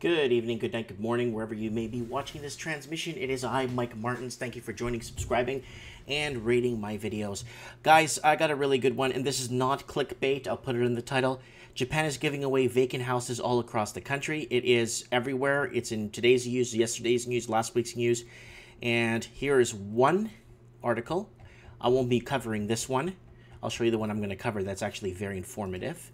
Good evening, good night, good morning, wherever you may be watching this transmission. It is I, Mike Martins. Thank you for joining, subscribing, and rating my videos. Guys, I got a really good one, and this is not clickbait. I'll put it in the title. Japan is giving away vacant houses all across the country. It is everywhere. It's in today's news, yesterday's news, last week's news. And here is one article. I won't be covering this one. I'll show you the one I'm going to cover that's actually very informative.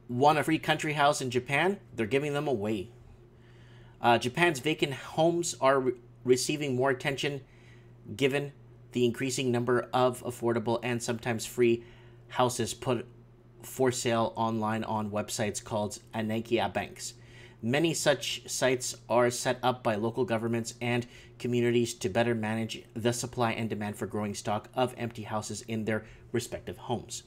Want a free country house in Japan? They're giving them away. Japan's vacant homes are receiving more attention given the increasing number of affordable and sometimes free houses put for sale online on websites called akiya banks. Many such sites are set up by local governments and communities to better manage the supply and demand for growing stock of empty houses in their respective homes.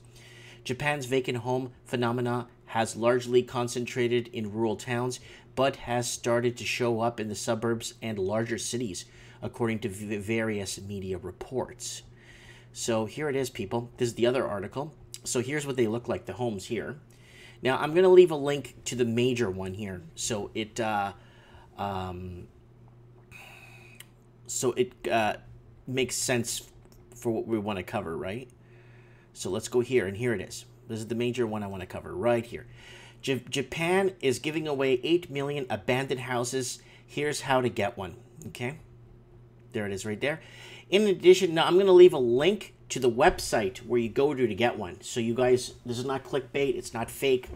Japan's vacant home phenomena has largely concentrated in rural towns, but has started to show up in the suburbs and larger cities, according to various media reports. So here it is, people. This is the other article. So here's what they look like, the homes here. Now, I'm going to leave a link to the major one here, so it makes sense for what we want to cover, right? So let's go here, and here it is. This is the major one I want to cover right here. Japan is giving away 8 million abandoned houses. Here's how to get one, okay? There it is right there. In addition, now I'm going to leave a link to the website where you go to get one. So you guys, this is not clickbait. It's not fake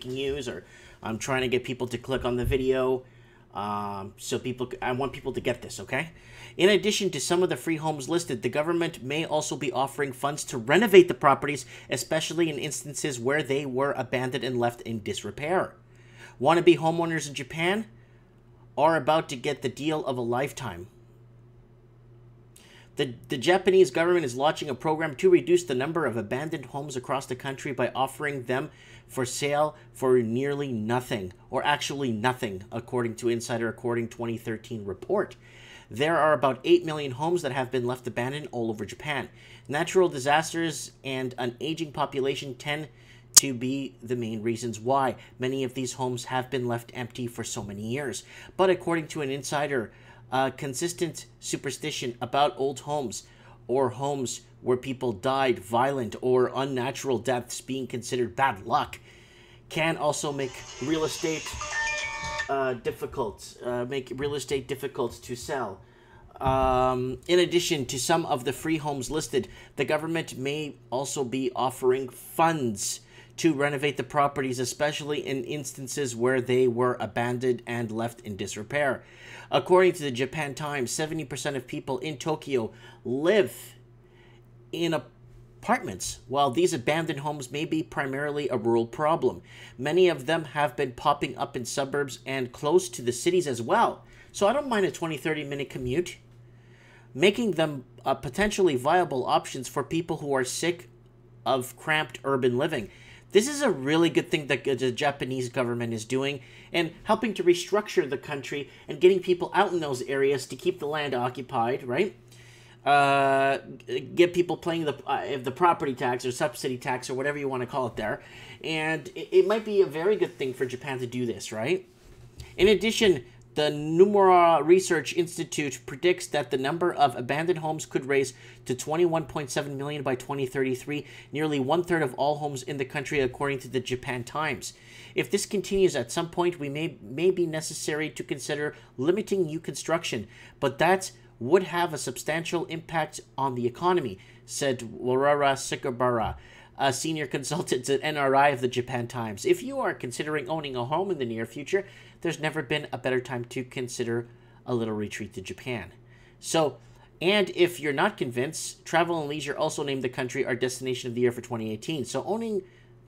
news, or I'm trying to get people to click on the video. I want people to get this, okay? In addition to some of the free homes listed, the government may also be offering funds to renovate the properties, especially in instances where they were abandoned and left in disrepair. Wannabe homeowners in Japan are about to get the deal of a lifetime. The Japanese government is launching a program to reduce the number of abandoned homes across the country by offering them for sale for nearly nothing, or actually nothing, according to Insider, according to 2013 report. There are about 8 million homes that have been left abandoned all over Japan. Natural disasters and an aging population tend to be the main reasons why many of these homes have been left empty for so many years. But according to an insider, consistent superstition about old homes or homes where people died violent or unnatural deaths being considered bad luck can also make real estate difficult to sell. In addition to some of the free homes listed, the government may also be offering funds to renovate the properties, especially in instances where they were abandoned and left in disrepair. According to the Japan Times, 70% of people in Tokyo live in apartments. While these abandoned homes may be primarily a rural problem, many of them have been popping up in suburbs and close to the cities as well. So I don't mind a 20-30 minute commute, making them potentially viable options for people who are sick of cramped urban living. This is a really good thing that the Japanese government is doing, and helping to restructure the country and getting people out in those areas to keep the land occupied, right? Get people paying the property tax or subsidy tax or whatever you want to call it there. And it might be a very good thing for Japan to do this, right? In addition, the Nomura Research Institute predicts that the number of abandoned homes could rise to 21.7 million by 2033, nearly one-third of all homes in the country, according to the Japan Times. If this continues, at some point, we may be necessary to consider limiting new construction, but that would have a substantial impact on the economy, said Laura Sikabara, a senior consultant at NRI of the Japan Times. If you are considering owning a home in the near future, there's never been a better time to consider a little retreat to Japan. So, and if you're not convinced, Travel and Leisure also named the country our destination of the year for 2018. So owning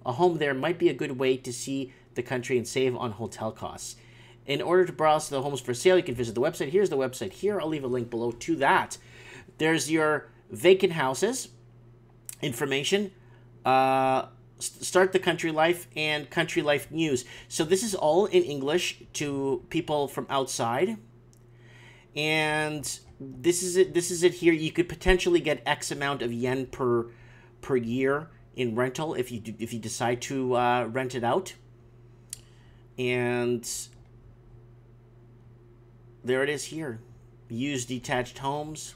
a home there might be a good way to see the country and save on hotel costs. In order to browse the homes for sale, you can visit the website. Here's the website here. I'll leave a link below to that. There's your vacant houses information. Start the Country Life and Country Life News. So this is all in English to people from outside. And this is it here. You could potentially get X amount of yen per year in rental if you decide to rent it out. And there it is here. Used detached homes.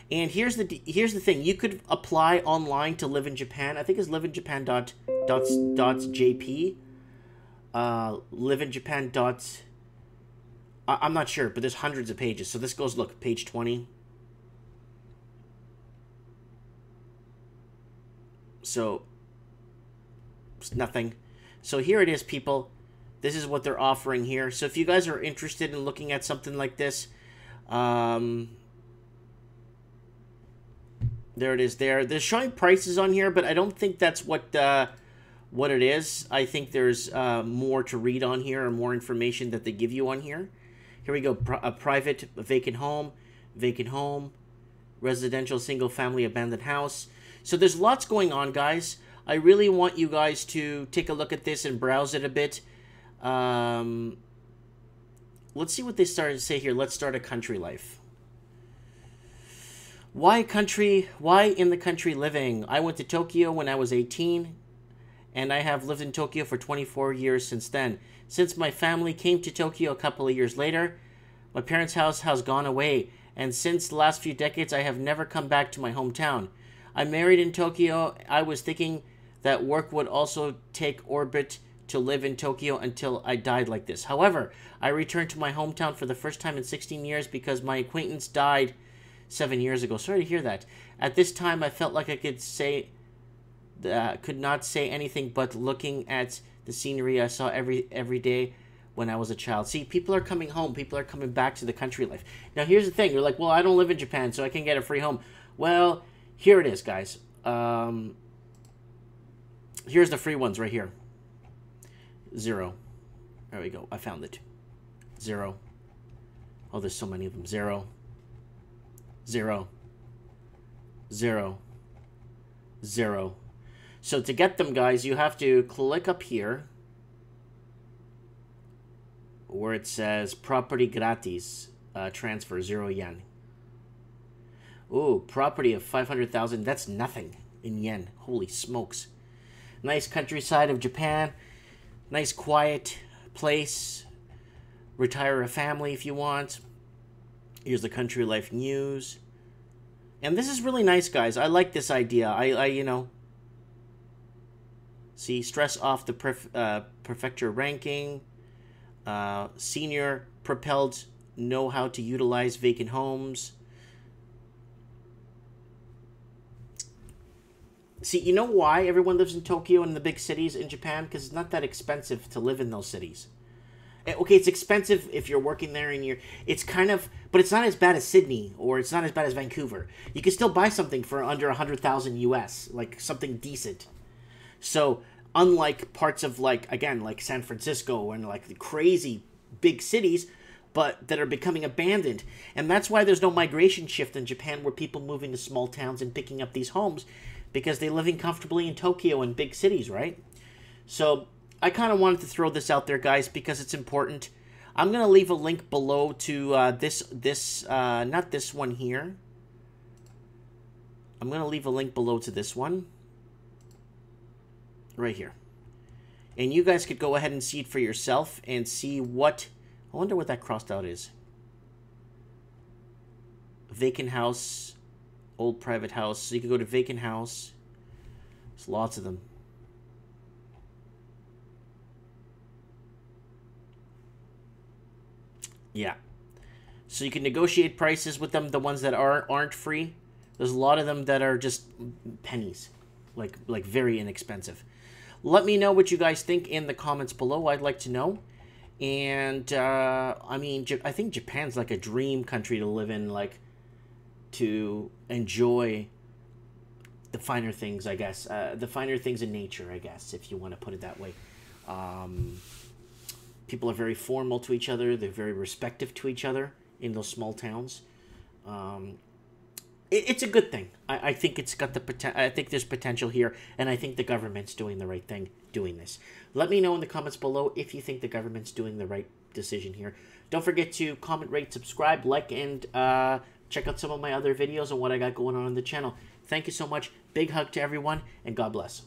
And here's the thing. You could apply online to live in Japan. I think it's liveinjapan.jp. Liveinjapan. I'm not sure, but there's hundreds of pages. So this goes, look, page 20. So it's nothing. So here it is, people. This is what they're offering here. So if you guys are interested in looking at something like this, there it is there. They're showing prices on here, but I don't think that's what it is. I think there's more to read on here, or more information that they give you on here. Here we go. A private vacant home, residential single-family abandoned house. So there's lots going on, guys. I really want you guys to take a look at this and browse it a bit. Let's see what they started to say here. Let's start a country life. Why country? Why in the country living? I went to Tokyo when I was 18, and I have lived in Tokyo for 24 years since then. Since my family came to Tokyo a couple of years later, my parents' house has gone away, and since the last few decades, I have never come back to my hometown. I married in Tokyo. I was thinking that work would also take orbit to live in Tokyo until I died like this. However, I returned to my hometown for the first time in 16 years because my acquaintance died 7 years ago. Sorry to hear that. At this time, I felt like I could not say anything but looking at the scenery I saw every day when I was a child. See, people are coming home. People are coming back to the country life. Now, here's the thing. You're like, well, I don't live in Japan, so I can get a free home. Well, here it is, guys. Here's the free ones right here. 0. There we go. I found it. 0. Oh, there's so many of them. 0. 0. 0. 0. So to get them, guys, you have to click up here where it says property gratis, transfer 0 yen. Ooh, property of 500,000. That's nothing in yen. Holy smokes. Nice countryside of Japan. Nice quiet place. Retire a family if you want. Here's the country life news. And this is really nice, guys. I like this idea. You know. See, stress off the prefecture ranking. Senior propelled know how to utilize vacant homes. See, you know why everyone lives in Tokyo and the big cities in Japan? Because it's not that expensive to live in those cities. Okay, it's expensive if you're working there and it's kind of, but it's not as bad as Sydney, or it's not as bad as Vancouver. You can still buy something for under 100,000 US, like something decent. So, unlike parts of like San Francisco and like the crazy big cities, but that are becoming abandoned. And that's why there's no migration shift in Japan where people moving to small towns and picking up these homes, because they're living comfortably in Tokyo and big cities, right? So I kind of wanted to throw this out there, guys, because it's important. I'm going to leave a link below to not this one here. I'm going to leave a link below to this one. Right here. And you guys could go ahead and see it for yourself and see what... I wonder what that crossed out is. Vacant house... Old private house. So you can go to vacant house. There's lots of them. Yeah. So you can negotiate prices with them, the ones that aren't free. There's a lot of them that are just pennies. Like very inexpensive. Let me know what you guys think in the comments below. I'd like to know. And, I mean, I think Japan's like a dream country to live in, like... to enjoy the finer things, I guess. The finer things in nature, I guess, if you want to put it that way. People are very formal to each other. They're very respectful to each other in those small towns. It's a good thing. I think it's got the potential. I think there's potential here, and I think the government's doing the right thing doing this. Let me know in the comments below if you think the government's doing the right decision here. Don't forget to comment, rate, subscribe, like, and check out some of my other videos on what I got going on the channel. Thank you so much. Big hug to everyone, and God bless.